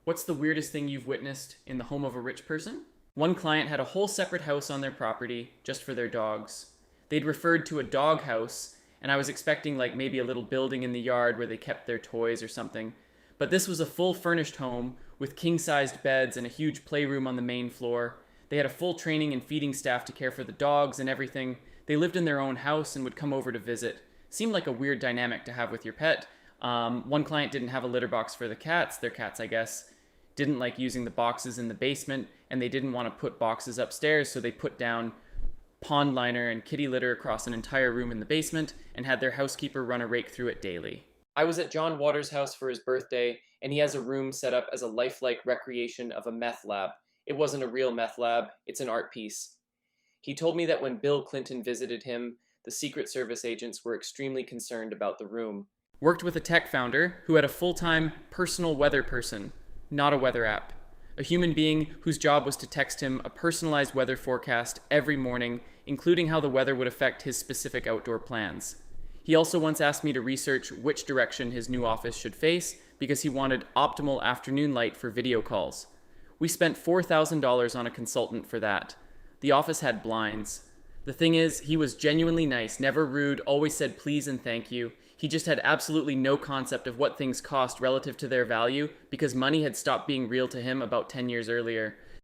What's the weirdest thing you've witnessed in the home of a rich person? One client had a whole separate house on their property just for their dogs. They'd referred to a dog house, and I was expecting like maybe a little building in the yard where they kept their toys or something. But this was a full furnished home with king-sized beds and a huge playroom on the main floor. They had a full training and feeding staff to care for the dogs and everything. They lived in their own house and would come over to visit. Seemed like a weird dynamic to have with your pet. One client didn't have a litter box for the cats, their cats, I guess, didn't like using the boxes in the basement, and they didn't want to put boxes upstairs, so they put down pond liner and kitty litter across an entire room in the basement and had their housekeeper run a rake through it daily. I was at John Waters' house for his birthday, and he has a room set up as a lifelike recreation of a meth lab. It wasn't a real meth lab, it's an art piece. He told me that when Bill Clinton visited him, the Secret Service agents were extremely concerned about the room. Worked with a tech founder who had a full-time personal weather person, not a weather app. A human being whose job was to text him a personalized weather forecast every morning, including how the weather would affect his specific outdoor plans. He also once asked me to research which direction his new office should face because he wanted optimal afternoon light for video calls. We spent $4,000 on a consultant for that. The office had blinds. The thing is, he was genuinely nice, never rude, always said please and thank you. He just had absolutely no concept of what things cost relative to their value because money had stopped being real to him about 10 years earlier.